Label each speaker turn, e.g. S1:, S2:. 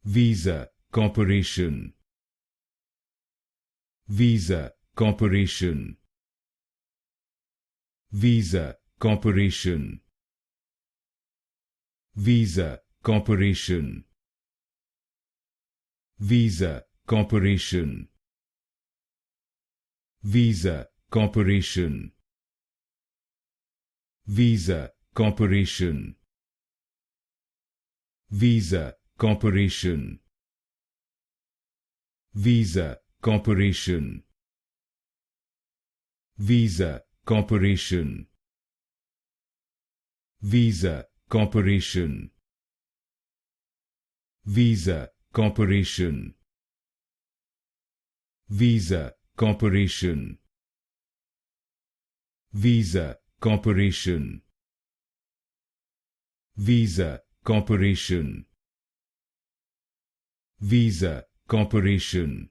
S1: Visa Corporation. Visa Corporation. Visa Corporation. Visa Corporation. Visa Corporation. Visa Corporation. Visa Corporation. Visa Corporation. Visa Corporation. Visa Corporation. Visa Corporation. Visa Corporation. Visa Corporation. Visa Corporation. Visa Corporation. Visa Corporation.